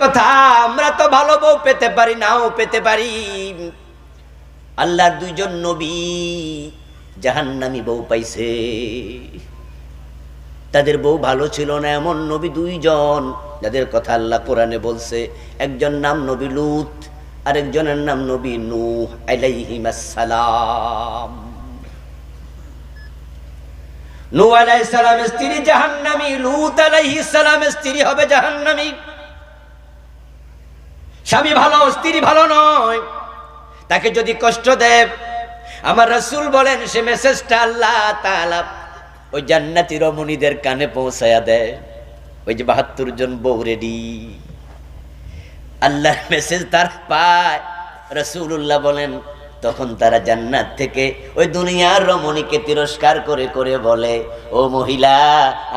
কথা, আমরা তো ভালো বউ পেতে পারি, নাও পেতে পারি। আল্লাহর দুইজন নবী জাহান্নামী বউ পাইছে, তাদের বউ ভালো ছিল না এমন নবী দুইজন, যাদের কথা আল্লাহ কোরআনে বলছে। একজন নাম নবী লূত, আরেকজনের নাম নবী নূহ আলাইহিস সালাম। নূহ আলাইহিস সালামের স্ত্রী জাহান্নামী, লূত আলাইহিস সালামের স্ত্রী হবে জাহান্নামী। স্বামী ভালো, স্ত্রী ভালো নয়, তাকে যদি কষ্ট দেয়, আমার রাসূল বলেন সে মেসেজটা আল্লাহ তাআলা ওই জান্নাতি রমণীদের কানে পৌঁছায়া দেয়। ওই যে ৭২ জন বউ রেডি, আল্লাহর মেসেজ তার পায়। রাসূলুল্লাহ বলেন তখন তারা জান্নাত থেকে ওই দুনিয়ার রমণীকে তিরস্কার করে করে বলে, ও মহিলা,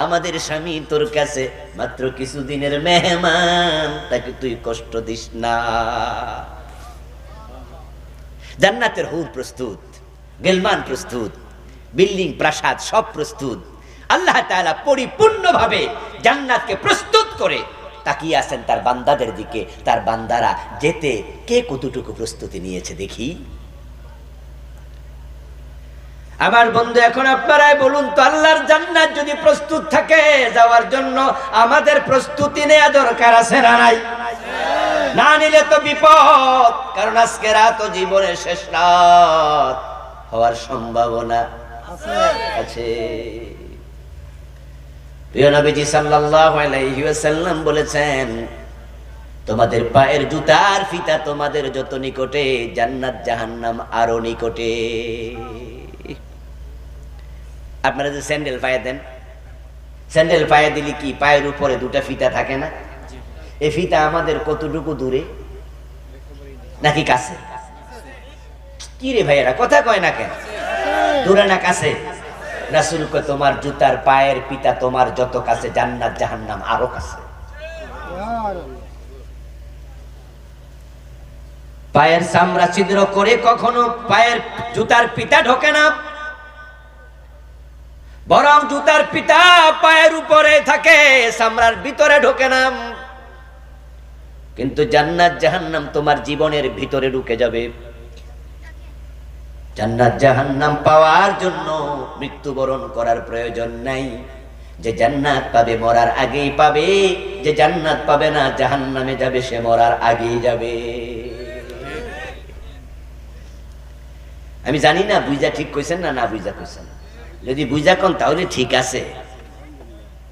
আমাদের স্বামী তোর কাছে মাত্র কিছুদিনের মেহমান, তাকে তুই কষ্ট দিস না। জান্নাতের হুর প্রস্তুত, গেলমান প্রস্তুত, বিল্ডিং প্রাসাদ সব প্রস্তুত। আল্লাহ তাআলা পরিপূর্ণভাবে জান্নাতকে প্রস্তুত করে তাকিয়ে আছেন তার বান্দাদের দিকে। তার বান্দারা যেতে কে কতটুকু প্রস্তুতি নিয়েছে দেখি। আমার বন্ধু, এখন আপনারাই বলুন তো, আল্লাহর জান্নাত যদি প্রস্তুত থাকে যাওয়ার জন্য, আমাদের প্রস্তুতি নেওয়া দরকার আছে না নাই? না নিলে তো বিপদ, কারণ আজকে রাত জীবনের শেষ রাত হওয়ার সম্ভাবনা আছে। প্রিয় নবীজি সাল্লাল্লাহু আলাইহি ওয়াসাল্লাম বলেছেন, তোমাদের পায়ের জুতার ফিতা তোমাদের যত নিকটে, জান্নাত জাহান্নাম আরো নিকটে। আপনারা যে স্যান্ডেল পায়ে দেন, স্যান্ডেল পায়ে দিলে কি পায়ের উপরে দুটা ফিতা থাকে না? এই ফিতা আমাদের কতটুকু দূরে নাকি কাছে? কি রে ভাইয়েরা, কথা কয় না কেন? দূরে না কাছে? রাসূল কয় তোমার জুতার পায়ের ফিতা তোমার যত কাছে, জান্নাত জাহান্নাম আরো কাছে। পায়ের চামড়া ছিদ্র করে কখনো পায়ের জুতার ফিতা ঢোকে না, বরং জুতার ফিতা পায়ের উপরে থাকে, চামড়ার ভিতরে ঢোকে না। কিন্তু জান্নাত জাহান্নাম তোমার জীবনের ভিতরে ঢুকে যাবে। জান্নাত জাহান্নাম পাওয়ার জন্য মৃত্যুবরণ করার প্রয়োজন নাই। যে জান্নাত পাবে মরার আগেই পাবে, যে জান্নাত পাবে না জাহান্নামে যাবে সে মরার আগেই যাবে। আমি জানি না বুঝা ঠিক কইছেন না না বুঝা কইছেন। যদি বুঝা কোন তাহলে ঠিক আছে,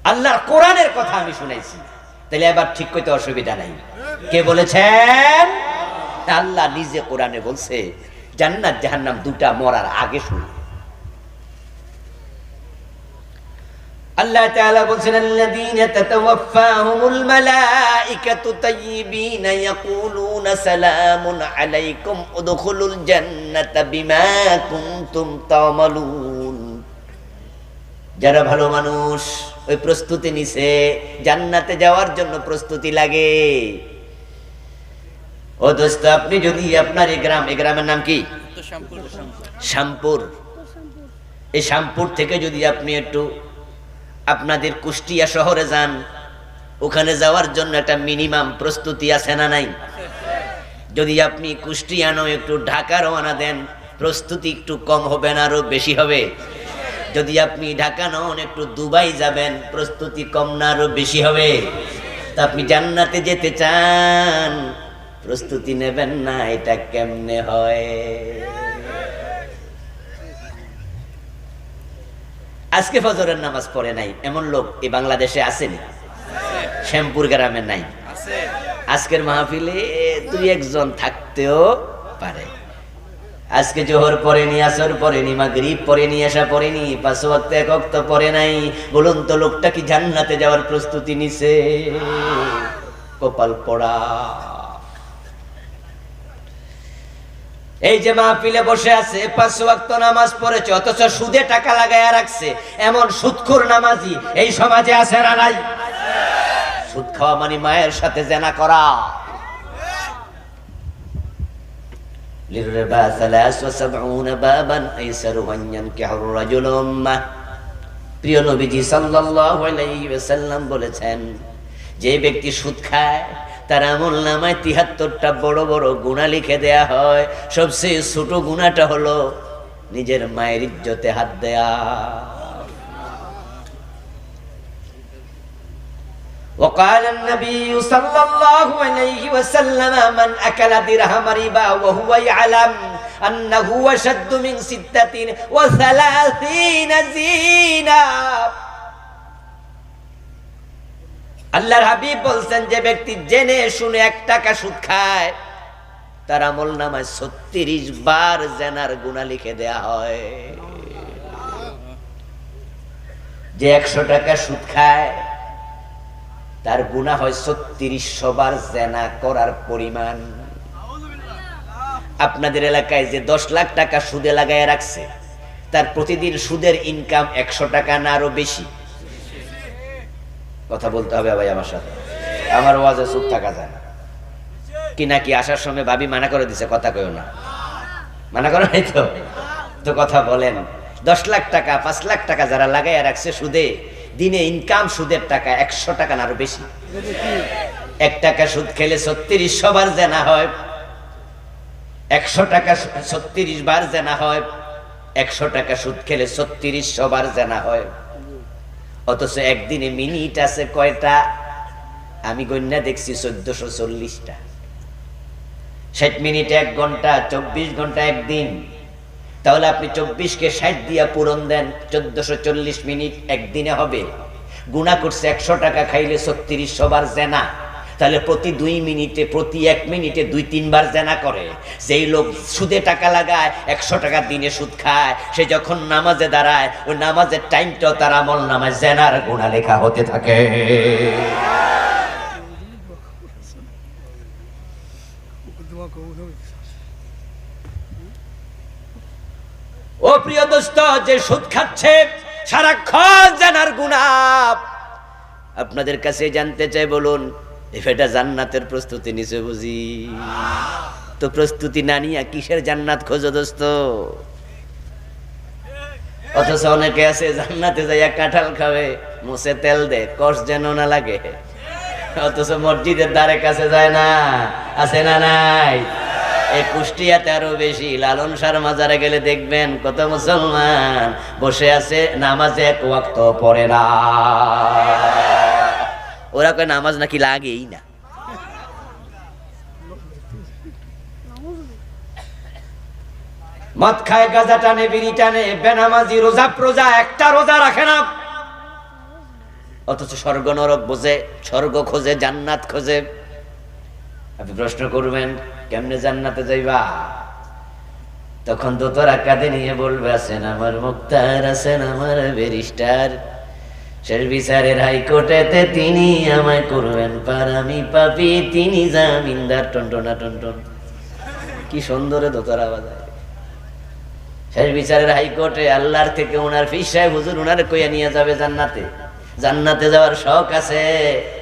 আল্লাহর কোরআনের কথা আমি শুনাইছি, তাহলে এবার ঠিক কইতে অসুবিধা নাই। কে বলেছেন? আল্লাহ নিজে কোরআনে বলছে জান্নাত জাহান্নাম দুটা মরার আগে শুরু। আল্লাহ তাআলা বলছেন, আল্লাযীনা তাতাওয়াফাহুমুল মালাইকাতু তাইয়িবিনা ইয়াকুলুনা সালামুন আলাইকুম উদখুলুল জান্নাতা বিমা কুনতুম তা'মালুন। যারা ভালো মানুষ, ওই প্রস্তুতি নিছে, জান্নাতে যাওয়ার জন্য প্রস্তুতি লাগে। ও দোস্ত, আপনি যদি আপনার এই গ্রামের নাম কি? শ্যামপুর। এই শ্যামপুর থেকে যদি আপনি একটু আপনাদের কুষ্টিয়া শহরে যান, ওখানে যাওয়ার জন্য একটা মিনিমাম প্রস্তুতি আছে না নাই? যদি আপনি কুষ্টিয়া নয় একটু ঢাকা রওনা দেন, প্রস্তুতি একটু কম হবে না আরো বেশি হবে? যদি আপনি ঢাকা নন একটু দুবাই যাবেন, প্রস্তুতি কম না আরো বেশি হবে? তা আপনি জান্নাতে যেতে চান, প্রস্তুতি নেবেন না, এটা কেমনে হয়? আজকে ফজরের নামাজ পড়ে নাই এমন লোক এই বাংলাদেশে আসেনি? শ্যামপুর গ্রামে নাই? আজকের মাহফিলে দুই একজন থাকতেও পারে। আজকে জোহর পড়েনি, আসর পড়েনি, মাগরিব পড়েনি, এশা পড়েনি, ৫ ওয়াক্ত এক ওয়াক্ত পড়ে নাই। বলুন তো লোকটা কি জান্নাতে যাওয়ার প্রস্তুতি নিছে? কপাল পোড়া। এই যে মাহফিলে বসে আছে, ৫ ওয়াক্ত নামাজ পড়েছে, অথচ সুদে টাকা লাগায়া রাখছে, এমন সুদখোর নামাজি এই সমাজে আছে না নাই? সুদ খাওয়া মানে মায়ের সাথে জেনা করা। লিররিবা ৭৭ বাবান আইসারু আন ইয়ানকিহুর রাজুলু উম্মাহ। প্রিয় নবীজি সাল্লাল্লাহু আলাইহি ওয়াসাল্লাম বলেছেন, যে ব্যক্তি সুদ খায় তার আমলনামায় ৭৩টা বড় বড় গুনাহ লিখে দেয়া হয়। সবচেয়ে ছোট গুনাহটা হলো নিজের মায়ের ইজ্জতে হাত দেয়া। وقال النبي صلى الله عليه وسلم من أكل درهم ربا وهو يعلم أنه أشد من 36 زينة। আল্লাহর হাবিব বলছেন যে ব্যক্তি জেনে শুনে 1 টাকা সুদ খায় তার আমলনামায় 36 বার জেনার গুনাহ লিখে দেয়া হয়। যে 100 টাকা সুদ খায় তার গুনাহ হয় 3600 বার জেনা করার পরিমাণ। আপনাদের এলাকায় যে 10 লাখ টাকা সুদে লাগায় রাখছে তার প্রতিদিন সুদের ইনকাম 100 টাকা না আরো বেশি? কথা বলতে হবে ভাই আমার সাথে, আমার ওয়াজে চুপ থাকা যায় না। কি নাকি আসার সময় ভাবি মানা করে দিছে, কথা কইও না, মানা করে নাই তো? তো কথা বলেন। 10 লাখ টাকা 5 লাখ টাকা যারা লাগাইয়া রাখছে সুদে, দিনে ইনকাম সুদের টাকা 100 টাকা না আরো বেশি। 1 টাকা সুদ খেলে 3600 বার জেনা হয়। 100 টাকা 36 বার জেনা হয়। 100 টাকা সুদ খেলে 3600 বার জেনা হয়। অথচ একদিনে মিনিট আছে কয়টা? আমি গণনা দেখছি 1440টা। 60 মিনিটে 1 ঘন্টা, 24 ঘন্টা একদিন। তাহলে আপনি 24 কে 60 দিয়া পূরণ দেন, 1440 মিনিট একদিনে হবে। গুনাহ করছে 100 টাকা খাইলে 3600 বার জেনা। তাহলে প্রতি 2 মিনিটে, প্রতি 1 মিনিটে 2-3 বার জেনা করে। যেই লোক সুদে টাকা লাগায়, 100 টাকা দিনে সুদ খায়, সে যখন নামাজে দাঁড়ায় ওই নামাজের টাইমটাও তার আমলনামায় জেনার গুনাহ লেখা হতে থাকে। ও প্রিয় দোস্ত, যে সুদ খাচ্ছে সারাক্ষণ জেনার গুনাহ। আপনাদের কাছে জানতে চাই, বলুন এটা জান্নাতের প্রস্তুতি নিছে বুঝি? তো প্রস্তুতি না নিয়া কিসের জান্নাত খোঁজো দোস্ত? অথচ অনেকে আছে জান্নাতে যাইয়া কাঁঠাল খাবে, মুছে তেল দে, কষ যেন না লাগে। অথচ মসজিদের ধারে কাছে যায় না, আছে না নাই? এই কুষ্টিয়াতে আরো বেশি। লালন শাহর মাজারে গেলে দেখবেন কত মুসলমান বসে আছে, নামাজে 1 ওয়াক্ত পড়ে না। ওরা কয় নামাজ নাকি লাগেই না। মদ খায়, গাঁজা টানে, বিড়ি টানে, বেনামাজি, রোজা প্রজা, একটা রোজা রাখে না। অথচ স্বর্গ নরক বোঝে, স্বর্গ খোঁজে, জান্নাত খোঁজে। আপনি প্রশ্ন করবেন কেমনে জান্নাতে যাইবা? তখন দোতরা কাঁধে নিয়ে বলবে, আছেন আমার মুক্তার, আছেন আমার ব্যারিস্টার, শেষ বিচারের হাইকোর্টেতে তিনি আমায় করবেন পার, আমি পাপী তিনি জামিনদার। টনটনা টনটন, কি সুন্দর দোতরা বাজায়। শেষ বিচারের হাইকোর্টে আল্লাহর থেকে ওনার পীর সাহেব হুজুর ওনারে কইয়া নিয়ে যাবে জান্নাতে। জান্নাতে যাওয়ার শখ আছে,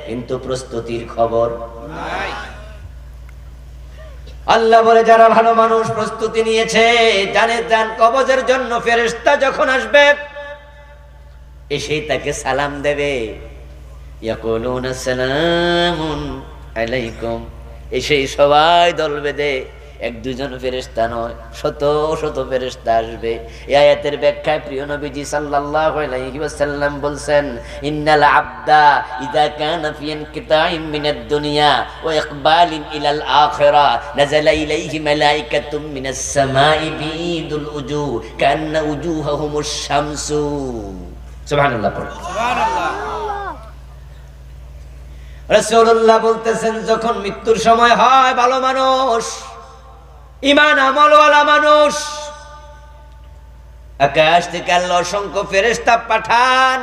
কিন্তু প্রস্তুতির খবর নাই। আল্লাহ বলে, যারা ভালো মানুষ প্রস্তুতি নিয়েছে, জানে জান কবজের জন্য ফেরেশতা যখন আসবে এসে তাকে সালাম দেবে। ইয়াকুলুনা সালামুন আলাইকুম, এসে সবাই দল বেঁধে, 1-2 ফেরেশতা নয়, শত শত ফেরেশতা আসবে। এই আয়াতের ব্যাখ্যায় প্রিয় নবীজি সাল্লাল্লাহু আলাইহি ওয়াসাল্লাম বলছেন, ইন্নাল আবদা ইযা কানা ফি ইনকিতাইম মিনাদ দুনিয়া ওয়া ইকবালিন ইলাল আখিরা নাযালা ইলাইহি মালাইকাতুম মিনাস সামাই বিদুল উজুহ কান্না উজুহাহুমুশ শামসু। সুবহানাল্লাহ, সুবহানাল্লাহ। রাসূলুল্লাহ বলতেছেন, যখন মৃত্যুর সময় হয়, ভালো মানুষ, ঈমান আমলওয়ালা মানুষ, আকাশ থেকে আল্লাহ অসংখ্য ফেরেশতা পাঠান।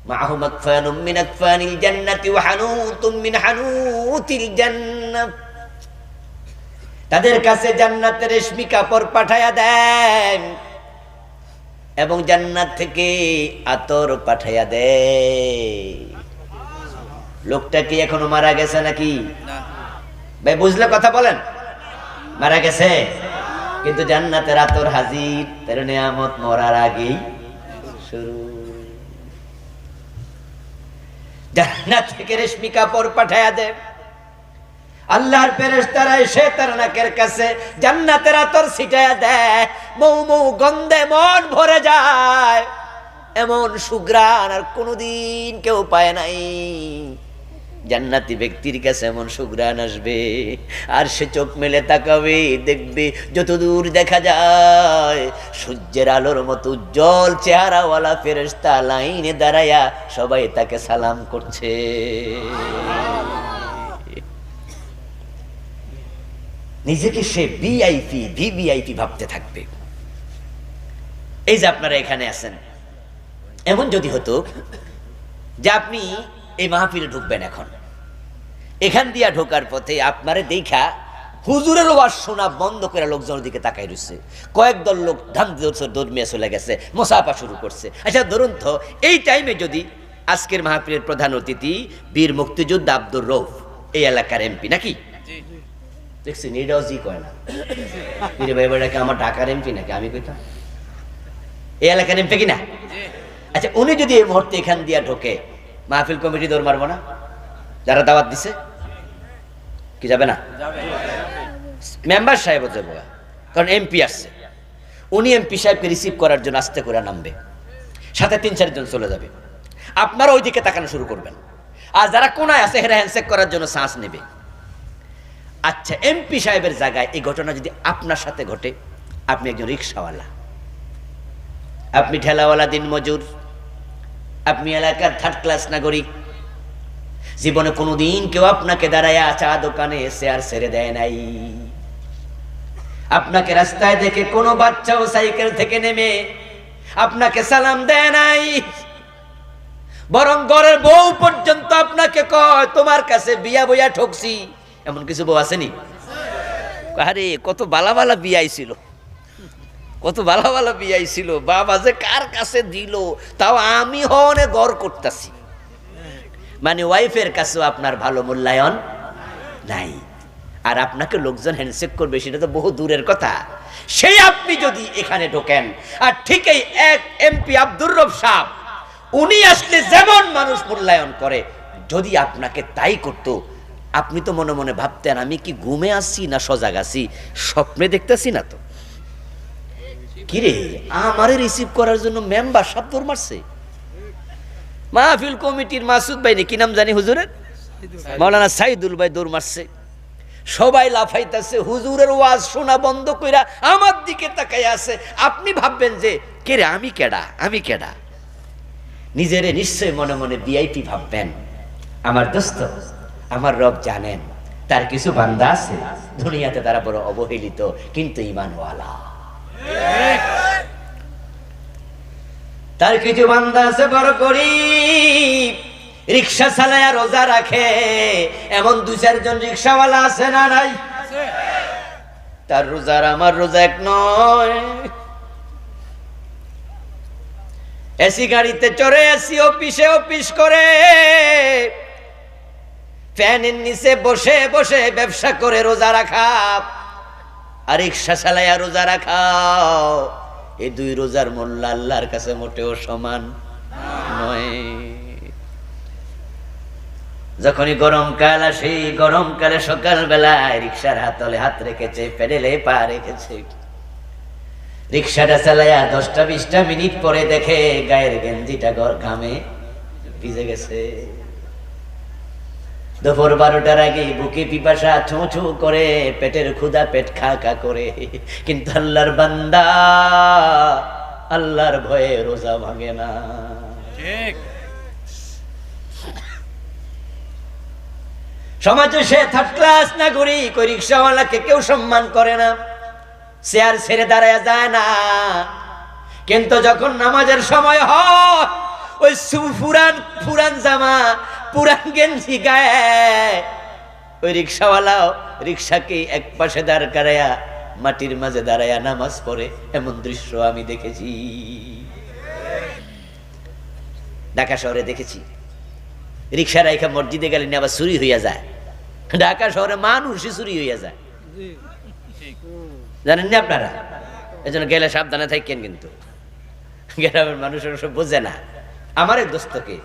মাহুম আকফানুম মিন আকফানিল জান্নাতি ওয়া হানুতুম মিন হানুতিল জান্নাহ, তাদের কাছে জান্নাতের রেশমি কাপড় পাঠায়া দেন এবং জান্নাত থেকে আতর পাঠায়া দেয়। লোকটা কি এখনো মারা গেছে নাকি? ভাই বুঝলে কথা বলেন, মারা গেছে, কিন্তু জান্নাতের আতর হাজির, তার নিয়ামত মরার আগেই শুরু। জান্নাত থেকে রেশমি কাপড় পাঠায়া দেয়। আল্লাহর ফেরেশতারা এসে তার নাকের কাছে জান্নাতের আতর ছিটায়া দেয়, মৌ মৌ গন্ধে মন ভরে যায়। এমন সুঘ্রাণ আর কোনোদিন কেউ পায় নাই। জান্নাতি ব্যক্তির কাছে এমন সুঘ্রাণ আসবে, আর সে চোখ মেলে তাকাবে, দেখবে যতদূর দেখা যায় সূর্যের আলোর মতো উজ্জ্বল চেহারাওয়ালা ফেরেশতা লাইনে দাঁড়ায়া সবাই তাকে সালাম করছে। নিজেকে সে ভিআইপি ভিভিআইপি ভাবতে থাকবে। এই যে আপনারা এখানে আছেন, এমন যদি হতো যে আপনি এই মাহফিলে ঢুকবেন, এখন এখান দিয়া ঢোকার পথে আপনারে দেখা হুজুরের ওয়াজ শোনা বন্ধ করে লোকজনের দিকে তাকাই রয়েছে, কয়েক দল লোক ধান দৌড়মিয়া চলে গেছে, মোসাফা শুরু করছে। আচ্ছা ধরুন তো এই টাইমে যদি আজকের মাহফিলের প্রধান অতিথি বীর মুক্তিযোদ্ধা আব্দুর রউফ, এই এলাকার এমপি নাকি, দেখছি নিরাও জি কয় না, বীর ভাই বেড়াকে আমার ঢাকার এমপি নাকি, আমি কইতাম এই এলাকার এমপি কিনা। আচ্ছা উনি যদি এই মুহূর্তে এখান দিয়া ঢোকে, মাহফিল কমিটি দৌড় মারবো না? যারা দাওয়াত দিছে কি যাবে না? মেম্বার সাহেব যাবো, কারণ এমপি আসছে। উনি এমপি সাহেবকে রিসিভ করার জন্য আস্তে করে নামবে, সাথে ৩-৪ জন চলে যাবে, আপনারা ওই দিকে তাকানো শুরু করবেন, আর যারা কোনায় আছে হেরা হ্যান্ডশেক করার জন্য শ্বাস নেবে। আচ্ছা এমপি সাহেবের জায়গায় এই ঘটনা যদি আপনার সাথে ঘটে, আপনি একজন রিক্সাওয়ালা, আপনি ঠেলাওয়ালা, দিনমজুর, আপনি এলাকার 3rd ক্লাস নাগরিক, জীবনে কোনোদিন কেউ আপনাকে দাঁড়ায়া চা দোকানে চেয়ার ছেড়ে দেয় নাই, আপনাকে রাস্তায় দেখে কোনো বাচ্চাও সাইকেল থেকে নেমে আপনাকে সালাম দেয় নাই, বরং ঘরের বউ পর্যন্ত আপনাকে কয় তোমার কাছে বিয়া বইয়া ঠকছি। এমন কিছু বউ আসেনি? আরে কত বালা বালা বিয়াই ছিল, কত ভালো ভালো বিয়াই ছিল, বাবা যে কার কাছে দিল তাও আমি হনে গড় করতেছি। মানে ওয়াইফের কাছেও আপনার ভালো মূল্যায়ন নাই, আর আপনাকে লোকজন হ্যান্ডশেক করবে সেটা তো বহু দূরের কথা। সেই আপনি যদি এখানে ঢোকেন, আর ঠিক এই এক এমপি আব্দুর রউফ সাহেব, উনি আসলে যেমন মানুষ মূল্যায়ন করে, যদি আপনাকে তাই করতো, আপনি তো মনে মনে ভাবতেন আমি কি ঘুমে আসছি না সজাগ আছি, স্বপ্নে দেখতেছি না তো। কিরে আমারে রিসিভ করার জন্য মেম্বার সব দৌড় মারছে। মাহফিল কমিটির মাসুদ ভাই কি নাম জানি হুজুরের, মাওলানা সাইদুল ভাই দৌড় মারছে, সবাই লাফাইতেছে, হুজুরের ওয়াজ শোনা বন্ধ কইরা আমার দিকে তাকাই আছে। আপনি ভাববেন যে কে রে, আমি কেডা, আমি কেডা, নিজেরে নিশ্চয় মনে মনে ভিআইপি ভাববেন। আমার দোস্ত, আমার রব জানেন তার কিছু বান্দা আছে দুনিয়াতে তারা বড় অবহেলিত কিন্তু ঈমানওয়ালা, তার কিছু বান্দা আছে বড় গরীব, রিক্সা চালায়া রোজা রাখে, এমন 2-4 জন রিক্সাওয়ালা আছে না নাই? তার রোজার আমার রোজা এক নয়। এসি গাড়িতে চড়ে এসি অফিসে অফিস করে, ফ্যানের নিচে বসে বসে ব্যবসা করে রোজা রাখা, আর রিক্সা চালায়া রোজা রাখা, এই 2 রোজার মূল্য আল্লাহর কাছে মোটেও সমান নয়। যখনই গরমকাল আসে, গরমকালে সকালবেলায় রিক্সার হাতলে হাত রেখেছে, পেডেলে পা রেখেছে, রিক্সাটা চালায়া 10-20 মিনিট পরে দেখে গায়ের গেঞ্জিটা ঘামে ভিজে গেছে। দুপুর 12টার আগে বুকে পিপাসা ছুঁ ছুঁ করে, পেটের ক্ষুধা পেট খা খা করে, কিন্তু আল্লাহর বান্দা আল্লাহর ভয়ে রোজা ভাঙে না। ঠিক সমাজে সে 3rd ক্লাস নাগরিক, ওই রিক্সাওয়ালাকে কেউ সম্মান করে না, চেয়ার ছেড়ে দাঁড়ায় যায় না, কিন্তু যখন নামাজের সময় হয় ওই পুরান জামা পুরান গেঞ্জি গায়ে ওই রিক্সাওয়ালা রিক্সাকে এক পাশে দাঁড় করাইয়া মাটির মাঝে দাঁড়াইয়া নামাজ পড়ে, এমন দৃশ্য আমি দেখেছি, ঢাকা শহরে দেখেছি। রিক্সা রাইখা মসজিদে গেলে আবার চুরি হইয়া যায়, ঢাকা শহরে মানুষই চুরি হইয়া যায়, জানেন না আপনারা? এজন্য গেলে সাবধানে থাকেন, কিন্তু গ্রামের মানুষের সব বোঝে না। আমার এক দোস্তকে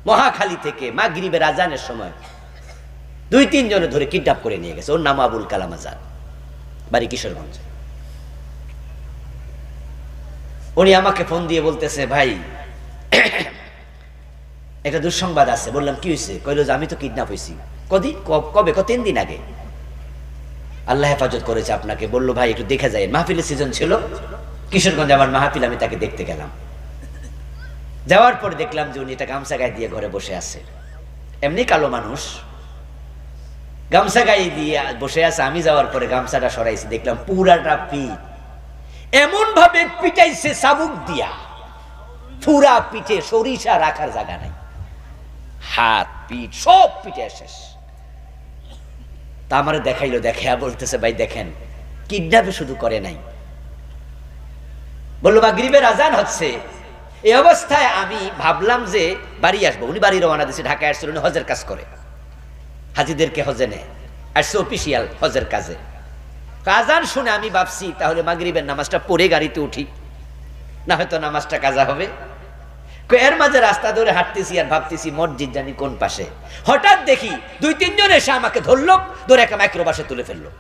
মহাখালী থেকে মাগরিবের আজানের সময় 2-3 জনে ধরে কিডন্যাপ করে নিয়ে গেছে। ওর নাম আবুল কালাম আজাদ, বাড়ি কিশোরগঞ্জ। উনি আমাকে ফোন দিয়ে বলতেছে, ভাই একটা দুঃসংবাদ আছে। বললাম কি হয়েছে? কইল যে আমি তো কিডন্যাপ হয়েছি। কবে? 3 দিন আগে। আল্লাহ হেফাজত করেছে আপনাকে। বললো ভাই একটু দেখে যায়। মাহফিলের সিজন ছিল কিশোরগঞ্জে, আমার মাহফিল, আমি তাকে দেখতে গেলাম। যাওয়ার পর দেখলাম যে উনি এটা গামছা গায়ে দিয়ে ঘরে বসে আছে। এমনি কালো মানুষ, গামছা গায়ে দিয়ে বসে আছে। আমি যাওয়ার পরে গামছাটা সরাইছি, দেখলাম পুরাটা পিঠ এমন ভাবে পিটাইছে চাবুক দিয়া, পুরা পিঠে সরিষা রাখার জায়গা নাই, হাত পিঠ সব পিঠে শেষ। তা আমারে দেখাইলো, দেখাইয়া বলতেছে, ভাই দেখেন কিডন্যাপে শুধু করে নাই। বললো মাগরিবের আজান হচ্ছে। এই অবস্থায় আমি ভাবলাম যে বাড়ি আসবো। উনি বাড়ি রওনা দিয়েছে, ঢাকায় আসছিল। উনি হজের কাজ করে, হাজিদেরকে হজে নেয়, আসছে অফিসিয়াল হজের কাজে। আজান শুনে আমি ভাবছি তাহলে মাগরিবের নামাজটা পড়ে গাড়িতে উঠি, না হয়তো নামাজটা কাজা হবে। এর মাঝে রাস্তা ধরে হাঁটতেছি আর ভাবতেছি মসজিদ জানি কোন পাশে। হঠাৎ দেখি 2-3 জন এসে আমাকে ধরলো, ধরে একটা মাইক্রোবাসে তুলে ফেললো।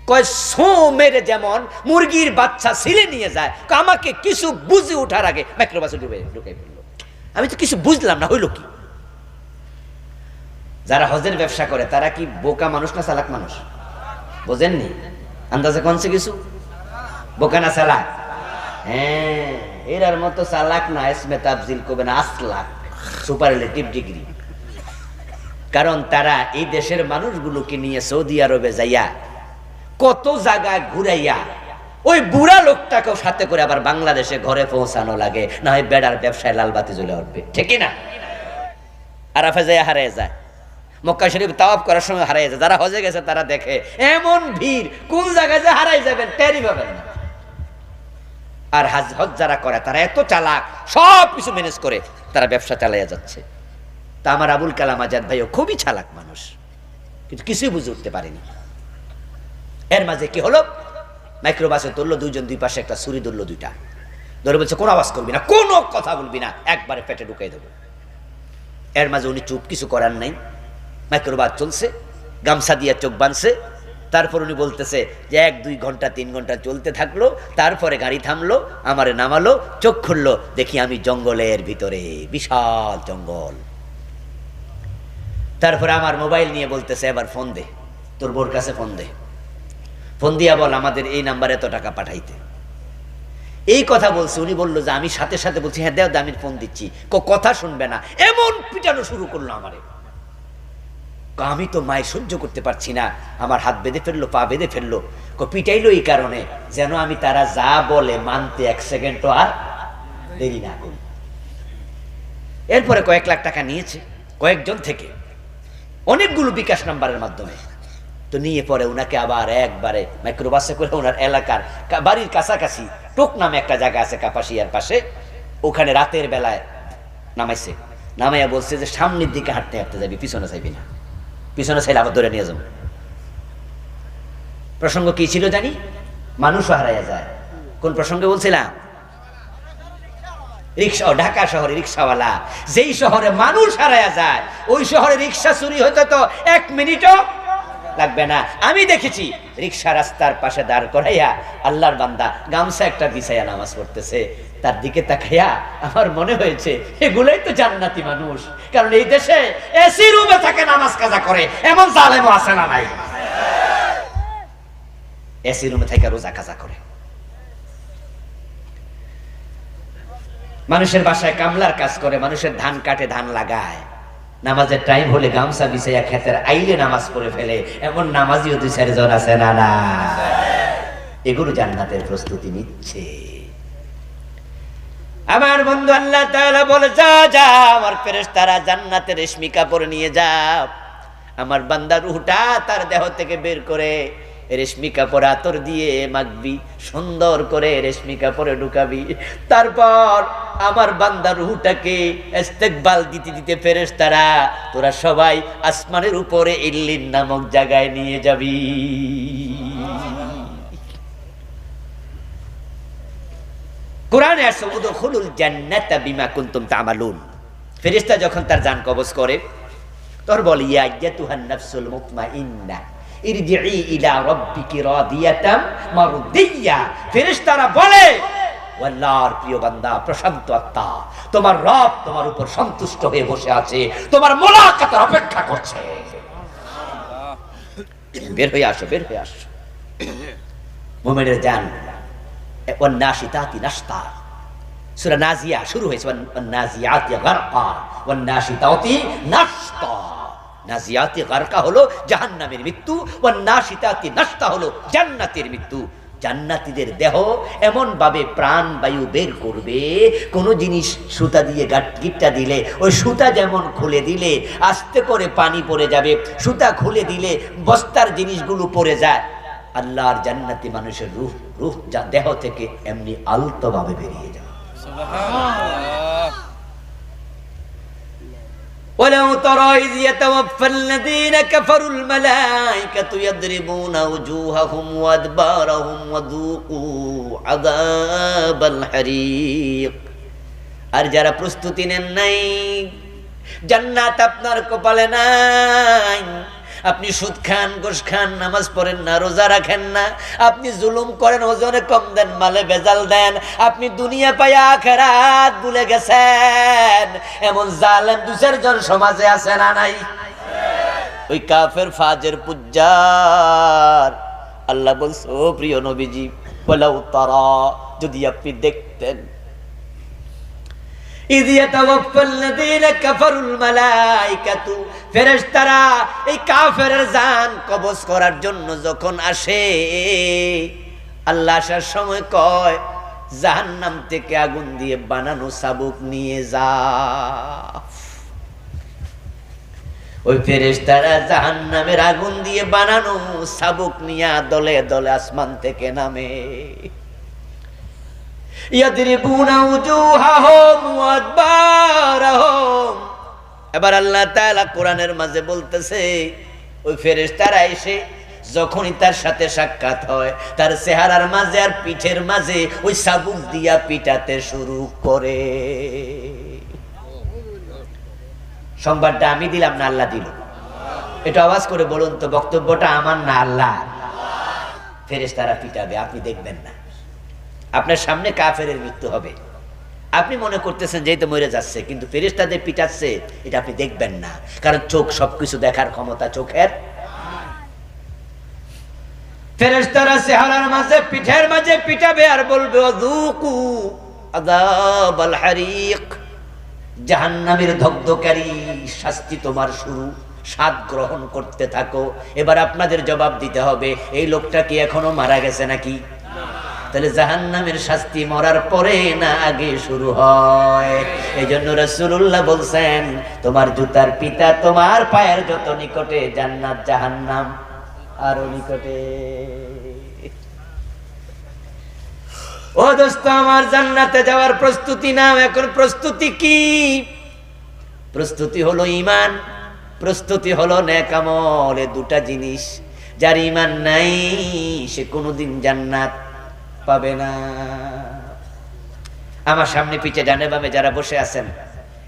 কয় সো মেরে যেমন মুরগির বাচ্চা ছিলে নিয়ে যায়, আমাকে কিছু বুঝে ওঠার আগে মাইক্রোবাসে ঢুকাই ফেললো। আমি তো কিছু বুঝলাম না, হইলো কি? যারা হজের ব্যবসা করে তারা কি বোকা মানুষ না চালাক মানুষ? বোঝেননি? আন্দাজে কোনছে কিছু বোকা না চালাক? হ্যাঁ, এরার মতো চালাক না, ইসমে তাফজিল করবে না, আসলাক, সুপারলেটিভ ডিগ্রি। কারণ তারা এই দেশের মানুষগুলোকে নিয়ে সৌদি আরবে যাইয়া কত জায়গায় ঘুরাইয়া ওই বুড়া লোকটাকেও সাথে করে আবার বাংলাদেশে ঘরে পৌঁছানো লাগে, না হয় বেড়ার ব্যবসায় লালবাতি জ্বলে উঠবে, ঠিক না? আরাফে যায় হারিয়ে যায়, মক্কা শরীফ তাওয়াফ করার সময় হারিয়ে যায়। যারা হজে গেছে তারা দেখে এমন ভিড়, কোন জায়গায় যে হারাই যাবেন টেরই পাবেন না। আর হজ যারা করে তারা এত চালাক, সব কিছু ম্যানেজ করে তারা ব্যবসা চালাইয়া যাচ্ছে। তা আমার আবুল কালাম আজাদ ভাইও খুবই চালাক মানুষ, কিন্তু কিছুই বুঝে উঠতে পারেনি। এর মাঝে কি হলো, মাইক্রোবাসে ধরলো 2 জন, 2 পাশে একটা ছুরি ধরলো, 2টা ধরে বলছে কোনো আওয়াজ করবি না, কোনো কথা বলবি না, একবারে পেটে ঢুকাই দেবো। এর মাঝে উনি চুপ, কিছু করার নাই। মাইক্রোবাস চলছে, গামছা দিয়ে চোখ বাঁধছে। তারপর উনি বলতেছে যে 1-2 ঘন্টা 3 ঘন্টা চলতে থাকলো। তারপরে গাড়ি থামলো, আমারে নামালো, চোখ খুললো, দেখি আমি জঙ্গলের ভিতরে, বিশাল জঙ্গল। তারপরে আমার মোবাইল নিয়ে বলতেছে, এবার ফোন দে, তোর বোর কাছে ফোন দে, ফোন দিয়া বল আমাদের এই নাম্বারে এত টাকা পাঠাইতে। এই কথা বলছে। উনি বললো যে আমি সাথে সাথে বলছি, হ্যাঁ দেও, আমি ফোন দিচ্ছি। কথা শুনবে না, এমন পিটানো শুরু করলো আমারে। আমি তো মায়ের সহ্য করতে পারছি না, আমার হাত বেঁধে ফেললো, পা বেঁধে ফেললো। পিটাইলো এই কারণে যেন আমি তারা যা বলে মানতে 1 সেকেন্ডও আর দেরি না করি। এরপরে কয়েক লাখ টাকা নিয়েছে কয়েকজন থেকে, অনেকগুলো বিকাশ নাম্বারের মাধ্যমে। তো নিয়ে পরে উনাকে আবার একবারে মাইক্রোবাসে করে ওনার এলাকার বাড়ির কাছাকাছি টোক নামে একটা জায়গা আছে কাপাসিয়ার পাশে, ওখানে রাতের বেলায় নামাইছে। নামাইয়া বলছে যে সামনের দিকে হাঁটতে হাঁটতে যাবি, পিছনে চাইবি না, পিছনে চাইলে আবার ধরে নিয়ে যাবো। প্রসঙ্গ কি ছিল জানি? মানুষও হারাইয়া যায়। কোন প্রসঙ্গে বলছিলাম? রিক্সা, ঢাকা শহরে রিক্সাওয়ালা। যেই শহরে মানুষ হারাইয়া যায় ওই শহরে রিক্সা চুরি হতে তো 1 মিনিটও লাগবে না। আমি দেখেছি রিক্সা রাস্তার পাশে দাঁড় করাইয়া আল্লাহর বান্দা গামছা একটা বিছাইয়া নামাজ পড়তেছে। তার দিকে তাকাইয়া আমার মনে হয়েছে এগুলোই তো জান্নাতি মানুষ। কারণ এই দেশে এসি রুমে থাকে নামাজ কাজা করে এমন জালেমও আছে না নাই? এসি রুমে থেকে রোজা কাজা করে। মানুষের বাসায় কামলার কাজ করে, মানুষের ধান কাটে, ধান লাগায়। নামাজের টাইম হলে গামছা বিছাইয়া খেতের আইলে নামাজ পড়ে ফেলে এমন নামাজিও 2-4 জন আছে না না? এগুলো জান্নাতের প্রস্তুতি নিচ্ছে। আমার বন্ধু আল্লাহ তাআলা বলে, যা যা আমার ফেরেশতারা জান্নাতের রেশমি কাপড় নিয়ে যা, আমার বান্দার রূহটা তার দেহ থেকে বের করে রেশমি কাপড় আতর দিয়ে মাখবি, সুন্দর করে রেশমি কাপড়ে ঢুকাবি। তারপর আমার বান্দার রূহটাকে ইস্তেকবাল দিতে দিতে ফেরেশতারা তোরা সবাই আসমানের উপরে ইল্লিন নামক জায়গায় নিয়ে যাবি। কোরআনে আছে উদখুলুল জান্নাতা বিমা কুনতুম তা'মালুন, ফেরেশতা যখন তার জান কবজ করে তোর বল ইয়া আইয়াতুহান নাফসুল মুতমাইন্নাহ ইরজিই ইলা রাব্বিকি রাদিয়াতাম মারদিয়া। ফেরেশতারা বলে ও আল্লাহর প্রিয় বান্দা, প্রশান্ত আত্মা, তোমার রব তোমার উপর সন্তুষ্ট হয়ে বসে আছে, তোমার মুলাকাতের অপেক্ষা করছে। বের হয়ে আসো, বের হয়ে আসো। মুমিনের জান ওয়ান নাশিতাতি নাশতা, সূরা নাজিয়া শুরু হয়েছে ওয়ান নাজিয়াতি গারকা ওয়ান নাশিতাতি নাশতা। নাজিয়াতি গারকা হলো জাহান্নামের মৃত্যু, ওয়ান নাশিতাতি নাশতা হলো জান্নাতের মৃত্যু। জান্নাতীদের দেহ এমন ভাবে প্রাণ বায়ু বের করবে, কোন জিনিস সুতা দিয়ে গিট্টা দিলে ওই সুতা যেমন খুলে দিলে আস্তে করে পানি পড়ে যাবে, সুতা খুলে দিলে বস্তার জিনিসগুলো পড়ে যায়, আল্লাহর জান্নাতি মানুষের রূহ দেহ থেকে এমনি আলতো ভাবে বেরিয়ে যায়। সুবহানাল্লাহ। ولو ترى إذ يتوفى الذين كفروا الملائكة يضربون وجوههم وأدبارهم وذوقوا عذاب الحريق। আর যারা প্রস্তুতি নেন নাই, জান্নাত আপনার কপালে নাই, আপনি সুদ খান, ঘুষ খান, নামাজ পড়েন না, রোজা রাখেন না, আপনি জুলুম করেন, ওজনে কম দেন, মালে ভেজাল দেন, আপনি দুনিয়া পায়া আখিরাত ভুলে গেছেন, এমন জালেম দু চারজন সমাজে আছে না নাই? ওই কাফের ফাজের পুজ্জার আল্লাহ বলছে ও প্রিয় নবীজি, ওয়ালাউ তারা, যদি আপনি দেখতেন, ইয ইয়াতাওয়াফাল্লাযীনা কাফারুল মালায়েকাতু, ফেরেশতারা এই কাফেরের জান কবজ করার জন্য যখন আসে, আল্লাহ আসার সময় কয় জাহান্নাম থেকে আগুন দিয়ে বানানো চাবুক নিয়ে যা। ওই ফেরেশতারা জাহান্নামের আগুন দিয়ে বানানো চাবুক নিয়ে দলে দলে আসমান থেকে নামে। ইয়াদরিবুনা উজুহাহুম ওয়া আদবারহুম। এবার আল্লাহ তাআলা কোরআনের মাঝে বলতেছে ওই ফেরেশতারা এসে যখনই তার সাথে সাক্ষাৎ হয়, তার চেহারার মাঝে আর পিঠের মাঝে ওই চাবুক দিয়া পিটাতে শুরু করে। সংবাদটা আমি দিলাম না আল্লাহ দিল? এটা আওয়াজ করে বলুন তো, বক্তব্যটা আমার না আল্লাহ? ফেরেশতারা পিটাবে, আপনি দেখবেন না। আপনার সামনে কাফেরের মৃত্যু হবে, আপনি মনে করতেছেন যেহেতু মরে যাচ্ছে, কিন্তু ফেরেশতাদের পিটাচ্ছে, এটা আপনি দেখবেন না, কারণ চোখ সবকিছু দেখার ক্ষমতা চোখের। ফেরেশতারা চেহারার মাঝে পিঠের মাঝে পিটাবে আর বলবে ওয়াযুকু আযাবাল হারিক, জাহান্নামের দগ্ধকারী শাস্তি তোমার শুরু, স্বাদ গ্রহণ করতে থাকো। এবার আপনাদের জবাব দিতে হবে, এই লোকটা কি এখনো মারা গেছে নাকি? তাহলে জাহান্নামের শাস্তি মরার পরে না আগে শুরু হয়? এই জন্য রাসূলুল্লাহ বলছেন, তোমার জুতার পিতা তোমার পায়ের যত নিকটে, জান্নাত জাহান্নাম আরো নিকটে। ও দোস্ত আমার, জান্নাতে যাওয়ার প্রস্তুতি নাও। এখন প্রস্তুতি কি? প্রস্তুতি হলো ঈমান, প্রস্তুতি হলো নেক আমল। এই দুটা জিনিস, যার ঈমান নাই সে কোনোদিন জান্নাত পাবে না। আমার সামনে পিছে ডানে বামে যারা বসে আছেন,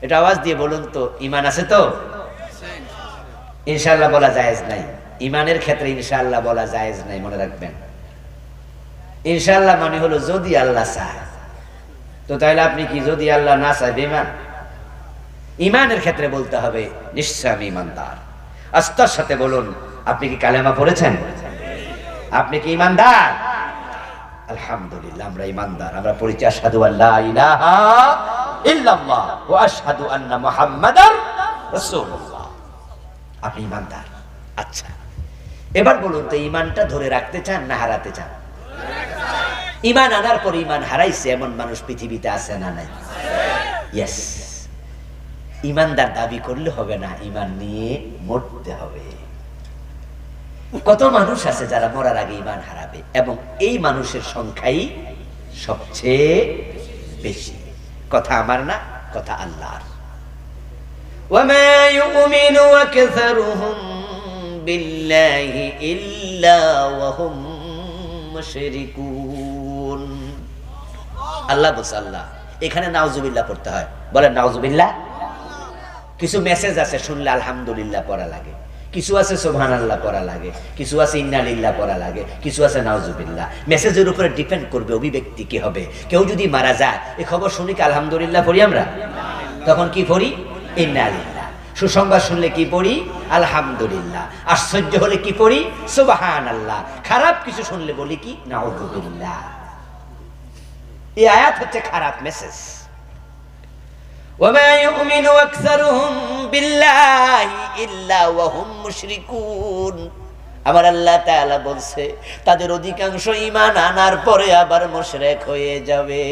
এটা আওয়াজ দিয়ে বলুন তো, ঈমান আছে তো? ইনশাআল্লাহ বলা জায়েজ নাই। ঈমানের ক্ষেত্রে ইনশাআল্লাহ বলা জায়েজ নাই, মনে রাখবেন। ইনশাআল্লাহ মানে হলো যদি আল্লাহ চায়। তো তাহলে আপনি কি যদি আল্লাহ না চায় বেঈমান? ঈমানের ক্ষেত্রে বলতে হবে নিশ্চয় আমি ঈমানদার। আস্থার সাথে বলুন, আপনি কি কালেমা পড়েছেন? আপনি কি ঈমানদার? আলহামদুলিল্লাহ, আমরা ঈমানদার। আমরা পড়েছি আশহাদু আল্লা ইলাহা ইল্লাল্লাহ ওয়া আশহাদু আন্না মুহাম্মাদার রাসূলুল্লাহ। আপনি ঈমানদার। আচ্ছা, এবার বলুন তো, ঈমানটা ধরে রাখতে চান না হারাতে চান? ঈমান আনার পর ঈমান হারাইছে এমন মানুষ পৃথিবীতে আছে না নাই? ইয়েস। ঈমানদার দাবি করলে হবে না, ঈমান নিয়ে মরতে হবে। কত মানুষ আছে যারা মরার আগে ঈমান হারাবে, এবং এই মানুষের সংখ্যাই সবচেয়ে বেশি। কথা আমার না, কথা আল্লাহর। ওয়ামা ইউমিনু আকসারুহুম বিল্লাহি ইল্লা ওয়া হুম মুশরিকুন। আল্লাহ বলছে, আল্লাহ এখানে নাউজুবিল্লাহ পড়তে হয়, বলেন নাউজুবিল্লাহ। কিছু মেসেজ আছে শুনলে আলহামদুলিল্লাহ পড়া লাগে, কিছু আছে সুবহানাল্লাহ পড়া লাগে, কিছু আছে ইন্নালিল্লাহ পড়া লাগে, কিছু আছে নাউজুবিল্লাহ। মেসেজের উপরে ডিপেন্ড করবে অভিব্যক্তি কি হবে। কেউ যদি মারা যায় এই খবর শুনি কি আলহামদুলিল্লাহ পড়ি আমরা? তখন কি পড়ি? ইন্নালিল্লাহ। সুসংবাদ শুনলে কি পড়ি? আলহামদুলিল্লাহ। আশ্চর্য হলে কি পড়ি? সুবহানাল্লাহ। খারাপ কিছু শুনলে বলি কি? নাউজুবিল্লাহ। এই আয়াত হচ্ছে খারাপ মেসেজ। ওয়ামা ইউমিনু আকসারুহুম বিল্লাহি ইল্লা ওয়া হুম মুশরিকুন। আমার আল্লাহ তাআলা বলছে তাদের অধিকাংশ ঈমান আনার পরে আবার মুশরিক হয়ে যাবে।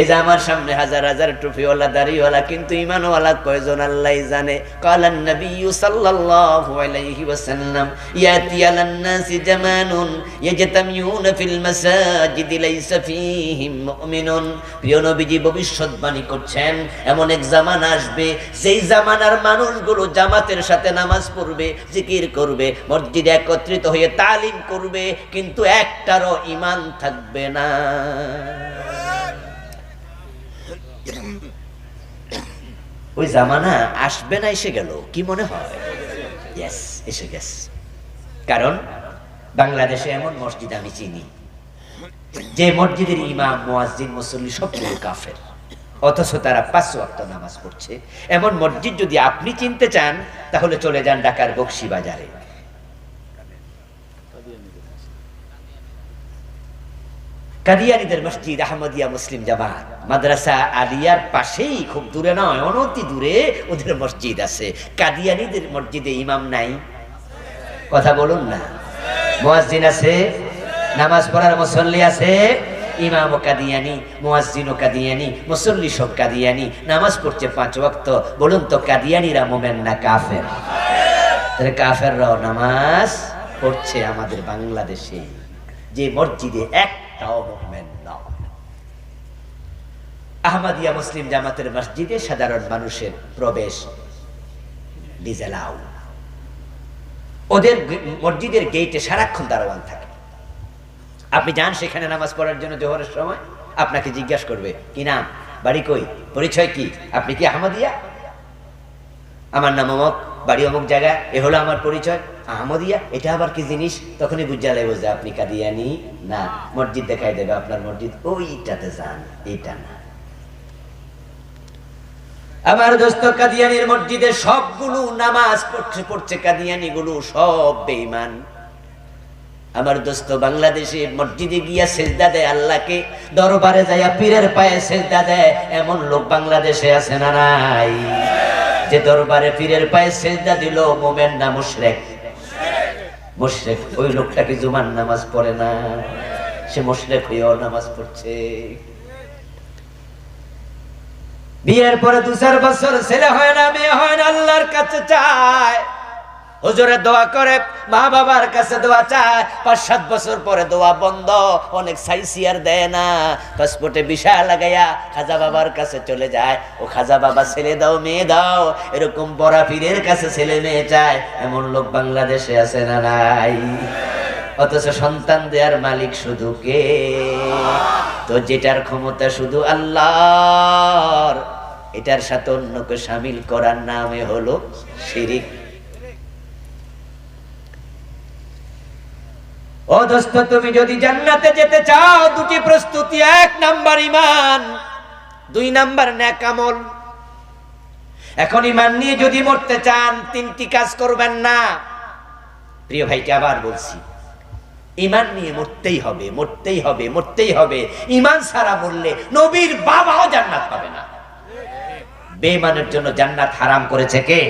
এই যে আমার সামনে হাজার হাজার টুপিওয়ালা দাড়িওয়ালা কিন্তু ঈমানওয়ালা কয়জন আল্লাহই জানে। কালান নবী সাল্লাল্লাহু আলাইহি ওয়াসাল্লাম ইয়াতি আলান নাসি জামানুন ইয়াজতামিউনা ফিল মাসাজিদি লাইসা ফীহিম মুমিনুন। প্রিয় নবীজি ভবিষ্যৎবাণী করছেন এমন এক জামানা আসবে যেই জামানার মানুষগুলো জামাতের সাথে নামাজ পড়বে, জিকির করবে, মসজিদে একত্রিত হয়ে তালিম করবে, কিন্তু একটারও ঈমান থাকবে না। ওই জামানা আসবে না, এসে গেল কি মনে হয়? ইয়েস, এসে গেছে। কারণ বাংলাদেশে এমন মসজিদ আমি চিনি যে মসজিদের ইমাম, মুয়াজ্জিন, মুসল্লি সবগুলো কাফের, অথচ তারা 5 ওয়াক্ত নামাজ পড়ছে। এমন মসজিদ যদি আপনি চিনতে চান তাহলে চলে যান ঢাকার বকশীবাজারে। কাদিয়ানীদের মসজিদ, আহমদিয়া মুসলিম জামাত মাদ্রাসা আলিয়ার পাশেই, খুব দূরে নয়, অনতি দূরে ওদের মসজিদ আছে। কাদিয়ানীদের মসজিদে ইমাম নাই? কথা বলুন না। মুয়াজ্জিন আছে, নামাজ পড়ার মুসল্লি আছে, ইমামও কাদিয়ানী, মুয়াজ্জিনও কাদিয়ানী, মুসল্লি সব কাদিয়ানী, নামাজ পড়ছে 5 ওয়াক্ত। বলুন তো কাদিয়ানীরা মুমিন না কাফের? তাহলে কাফেররাও নামাজ পড়ছে আমাদের বাংলাদেশে, যে মসজিদে একটাও মুমিন না। আহমদিয়া মুসলিম জামাতের মসজিদে সাধারণ মানুষের প্রবেশ ডিজেলাও। ওদের মসজিদের গেটে সারাক্ষণ দারোয়ান থাকে। আপনি যান সেখানে নামাজ পড়ার জন্য জোহরের সময়, আপনাকে জিজ্ঞাসা করবে কি নাম, বাড়ি কই, পরিচয় কি, আপনি কি আহমদিয়া? আমার নাম অমুক, বাড়ি অমুক জায়গা, এ হলো আমার পরিচয়। আহমদিয়া এটা আবার কি জিনিস? তখনই বুঝা লাগবে যে আপনি কাদিয়ানী না। মসজিদ দেখাই দেবে আপনার মসজিদ ওইটাতে যান, এইটা না। আমার দোস্ত কাদিয়ানীর মসজিদে সবগুলো নামাজ পড়ছে কাদিয়ানী গুলো সব বেঈমান। আমার দোস্ত বাংলাদেশে মসজিদে গিয়া সেজদা দেয় আল্লাহকে, দরবারে যাইয়া পীরের পায়ে সেজদা দেয় এমন লোক বাংলাদেশে আছে না নাই? যে দরবারে পীরের পায়ে সেজদা দিল মুমিন না মুশরিক? মুশরিক। ওই লোকটা কি জুমার নামাজ পড়ে না? সে মুশরিক হয়েও নামাজ পড়ছে। বিয়ের পরে 2-4 বছর ছেলে হয় না, মেয়ে হয় না, আল্লাহর কাছে চায়, হুজুরে দোয়া করে, মা বাবার কাছে দোয়া চায়। 5-7 বছর পরে দোয়া বন্ধ, অনেক সাইসিয়ার দেয় না, পাসপোর্টে ভিসা লাগাইয়া খাজা বাবার কাছে চলে যায়। ও খাজা বাবা ছেলে দাও, মেয়ে দাও, এরকম বড়া পীরের কাছে ছেলে মেয়ে চায়। এমন লোক বাংলাদেশে আছে না নাই? অথচ সন্তান দেওয়ার মালিক শুধু কে? তো যেটার ক্ষমতা শুধু আল্লাহর, এটার সাথে অন্যকে শামিল করার নামে হলো শিরিক। ও দোস্ত, তুমি যদি জান্নাতে যেতে চাও 2টি প্রস্তুতি। 1 নাম্বার ঈমান, 2 নাম্বার নেক আমল। এখন ঈমান নিয়ে যদি মরতে চান 3টি কাজ করবেন না। প্রিয় ভাইকে আবার বলছি, ঈমান নিয়ে মরতেই হবে, মরতেই হবে, মরতেই হবে। ঈমান ছাড়া মরলে নবীর বাবাও জান্নাত পাবে না। বেঈমানের জন্য জান্নাত হারাম করেছে কে?